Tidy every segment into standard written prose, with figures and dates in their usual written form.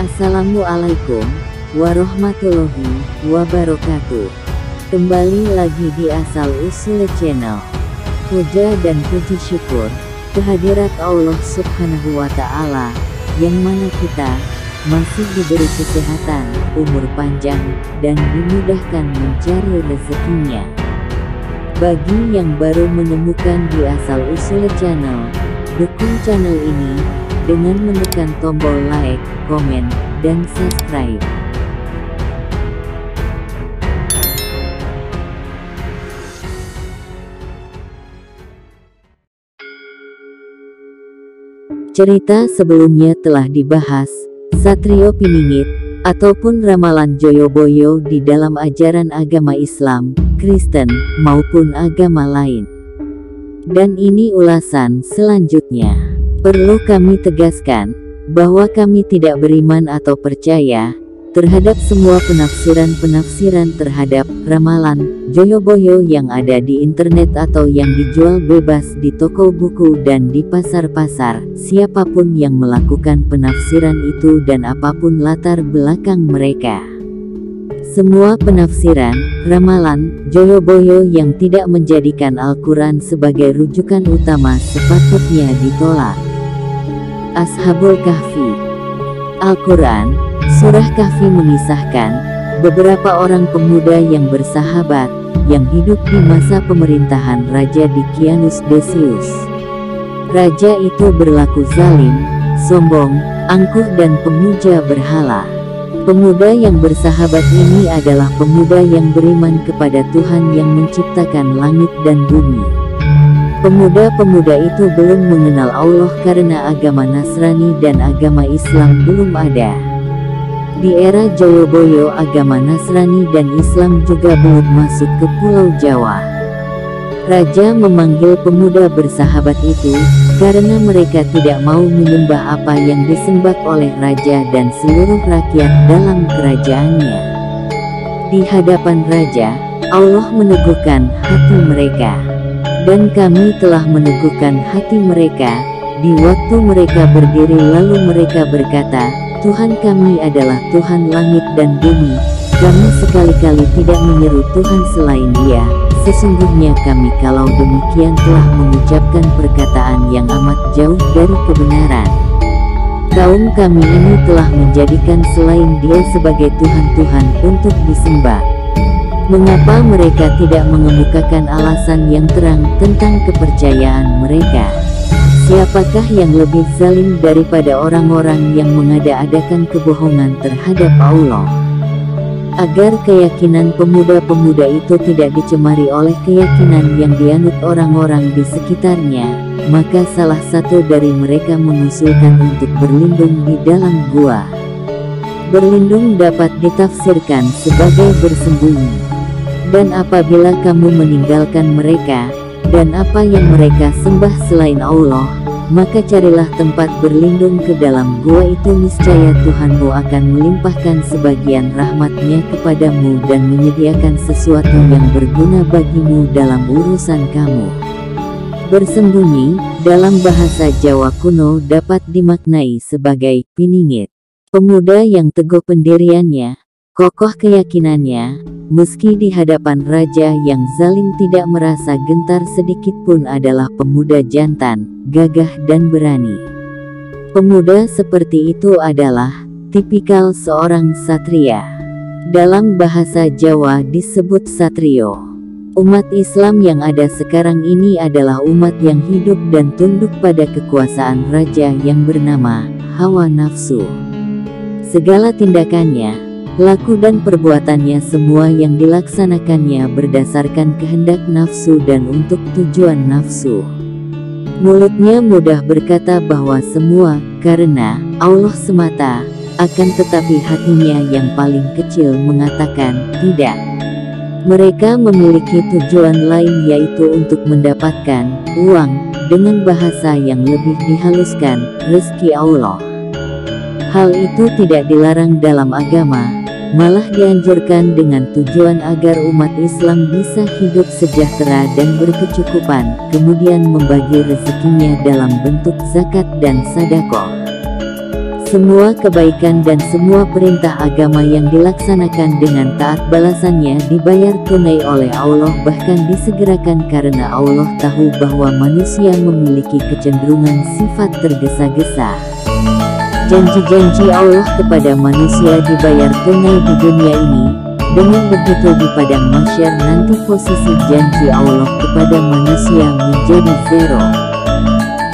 Assalamualaikum warahmatullahi wabarakatuh. Kembali lagi di Asal Usul Channel. Puja dan puji syukur kehadirat Allah Subhanahu wa Ta'ala, yang mana kita masih diberi kesehatan, umur panjang, dan dimudahkan mencari rezekinya. Bagi yang baru menemukan di Asal Usul Channel, dukung channel ini dengan menekan tombol like, komen, dan subscribe. Cerita sebelumnya telah dibahas, Satrio Piningit, ataupun ramalan Joyoboyo di dalam ajaran agama Islam, Kristen, maupun agama lain. Dan ini ulasan selanjutnya. Perlu kami tegaskan, bahwa kami tidak beriman atau percaya terhadap semua penafsiran-penafsiran terhadap ramalan Joyoboyo yang ada di internet atau yang dijual bebas di toko buku dan di pasar-pasar. Siapapun yang melakukan penafsiran itu dan apapun latar belakang mereka. Semua penafsiran, ramalan, Joyoboyo yang tidak menjadikan Al-Quran sebagai rujukan utama sepatutnya ditolak. Ashabul Kahfi. Al-Quran, Surah Kahfi mengisahkan beberapa orang pemuda yang bersahabat, yang hidup di masa pemerintahan Raja Dikianus Decius. Raja itu berlaku zalim, sombong, angkuh dan pemuja berhala. Pemuda yang bersahabat ini adalah pemuda yang beriman kepada Tuhan yang menciptakan langit dan bumi. Pemuda-pemuda itu belum mengenal Allah karena agama Nasrani dan agama Islam belum ada. Di era Joyoboyo agama Nasrani dan Islam juga belum masuk ke Pulau Jawa. Raja memanggil pemuda bersahabat itu, karena mereka tidak mau menyembah apa yang disembah oleh raja dan seluruh rakyat dalam kerajaannya. Di hadapan raja, Allah meneguhkan hati mereka. Dan kami telah meneguhkan hati mereka, di waktu mereka berdiri lalu mereka berkata, Tuhan kami adalah Tuhan langit dan bumi, kami sekali-kali tidak menyeru Tuhan selain Dia. Sesungguhnya kami kalau demikian telah mengucapkan perkataan yang amat jauh dari kebenaran. Kaum kami ini telah menjadikan selain Dia sebagai Tuhan-Tuhan untuk disembah. Mengapa mereka tidak mengemukakan alasan yang terang tentang kepercayaan mereka? Siapakah yang lebih zalim daripada orang-orang yang mengada-adakan kebohongan terhadap Allah? Agar keyakinan pemuda-pemuda itu tidak dicemari oleh keyakinan yang dianut orang-orang di sekitarnya, maka salah satu dari mereka mengusulkan untuk berlindung di dalam gua. Berlindung dapat ditafsirkan sebagai bersembunyi. Dan apabila kamu meninggalkan mereka, dan apa yang mereka sembah selain Allah, maka carilah tempat berlindung ke dalam gua itu, niscaya Tuhanmu akan melimpahkan sebagian rahmat-Nya kepadamu dan menyediakan sesuatu yang berguna bagimu dalam urusan kamu. Bersembunyi, dalam bahasa Jawa kuno dapat dimaknai sebagai piningit. Pemuda yang teguh pendiriannya, kokoh keyakinannya, meski di hadapan raja yang zalim tidak merasa gentar sedikit pun adalah pemuda jantan, gagah dan berani. Pemuda seperti itu adalah tipikal seorang satria. Dalam bahasa Jawa disebut satrio. Umat Islam yang ada sekarang ini adalah umat yang hidup dan tunduk pada kekuasaan raja yang bernama hawa nafsu. Segala tindakannya, laku dan perbuatannya semua yang dilaksanakannya berdasarkan kehendak nafsu dan untuk tujuan nafsu. Mulutnya mudah berkata bahwa semua karena Allah semata, akan tetapi hatinya yang paling kecil mengatakan tidak. Mereka memiliki tujuan lain, yaitu untuk mendapatkan uang dengan bahasa yang lebih dihaluskan, rezeki Allah. Hal itu tidak dilarang dalam agama, malah dianjurkan dengan tujuan agar umat Islam bisa hidup sejahtera dan berkecukupan, kemudian membagi rezekinya dalam bentuk zakat dan sedekah. Semua kebaikan dan semua perintah agama yang dilaksanakan dengan taat balasannya dibayar tunai oleh Allah, bahkan disegerakan karena Allah tahu bahwa manusia memiliki kecenderungan sifat tergesa-gesa. Janji-janji Allah kepada manusia dibayar tunai di dunia ini. Dengan begitu di padang mahsyar nanti posisi janji Allah kepada manusia menjadi zero.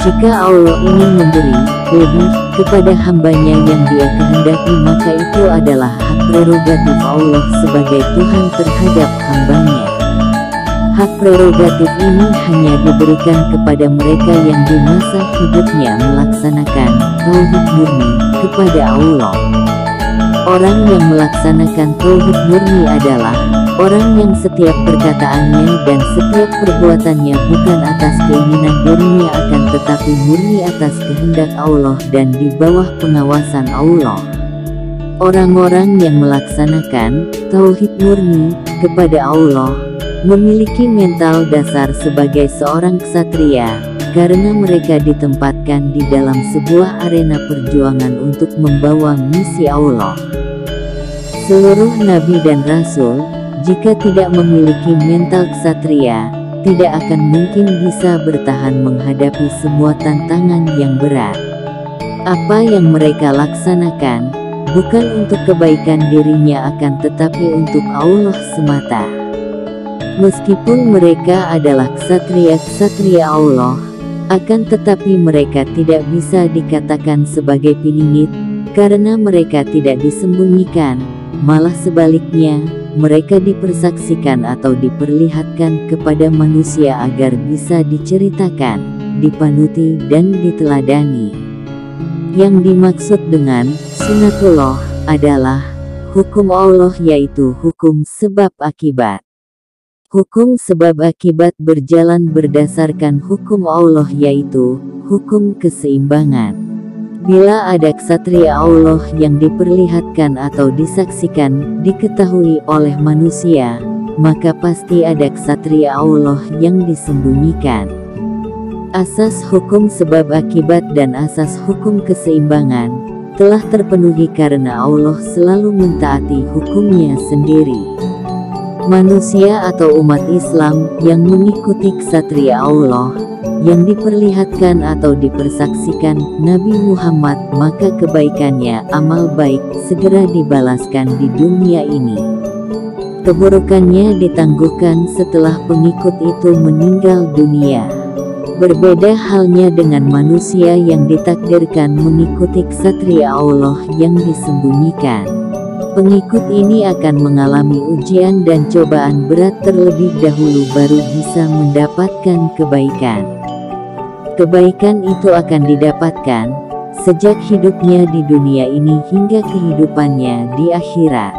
Jika Allah ingin memberi lebih kepada hambanya yang Dia kehendaki, maka itu adalah hak prerogatif Allah sebagai Tuhan terhadap hambanya. Hak prerogatif ini hanya diberikan kepada mereka yang di masa hidupnya melaksanakan tauhid murni kepada Allah. Orang yang melaksanakan tauhid murni adalah orang yang setiap perkataannya dan setiap perbuatannya bukan atas keinginan dirinya, akan tetapi murni atas kehendak Allah dan di bawah pengawasan Allah. Orang-orang yang melaksanakan tauhid murni kepada Allah memiliki mental dasar sebagai seorang ksatria, karena mereka ditempatkan di dalam sebuah arena perjuangan untuk membawa misi Allah. Seluruh nabi dan rasul, jika tidak memiliki mental ksatria, tidak akan mungkin bisa bertahan menghadapi semua tantangan yang berat. Apa yang mereka laksanakan bukan untuk kebaikan dirinya, akan tetapi untuk Allah semata. Meskipun mereka adalah ksatria-ksatria Allah, akan tetapi mereka tidak bisa dikatakan sebagai piningit, karena mereka tidak disembunyikan, malah sebaliknya, mereka dipersaksikan atau diperlihatkan kepada manusia agar bisa diceritakan, dipanuti dan diteladani. Yang dimaksud dengan sunatullah adalah hukum Allah, yaitu hukum sebab akibat. Hukum sebab akibat berjalan berdasarkan hukum Allah, yaitu hukum keseimbangan. Bila ada ksatria Allah yang diperlihatkan atau disaksikan, diketahui oleh manusia, maka pasti ada ksatria Allah yang disembunyikan. Asas hukum sebab akibat dan asas hukum keseimbangan telah terpenuhi karena Allah selalu mentaati hukumnya sendiri. Manusia atau umat Islam yang mengikuti ksatria Allah yang diperlihatkan atau dipersaksikan Nabi Muhammad, maka kebaikannya, amal baik, segera dibalaskan di dunia ini. Keburukannya ditangguhkan setelah pengikut itu meninggal dunia. Berbeda halnya dengan manusia yang ditakdirkan mengikuti ksatria Allah yang disembunyikan. Pengikut ini akan mengalami ujian dan cobaan berat terlebih dahulu baru bisa mendapatkan kebaikan. Kebaikan itu akan didapatkan sejak hidupnya di dunia ini hingga kehidupannya di akhirat.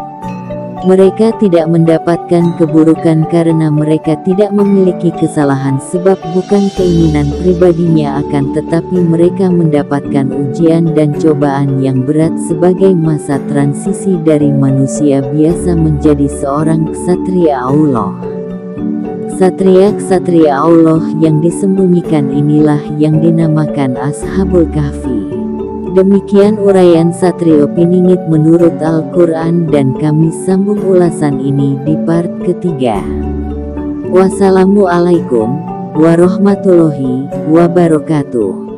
Mereka tidak mendapatkan keburukan karena mereka tidak memiliki kesalahan, sebab bukan keinginan pribadinya, akan tetapi mereka mendapatkan ujian dan cobaan yang berat sebagai masa transisi dari manusia biasa menjadi seorang ksatria Allah. Ksatria-ksatria Allah yang disembunyikan inilah yang dinamakan Ashabul Kahfi. Demikian uraian Satrio Piningit menurut Al-Quran, dan kami sambung ulasan ini di part ketiga. Wassalamualaikum warahmatullahi wabarakatuh.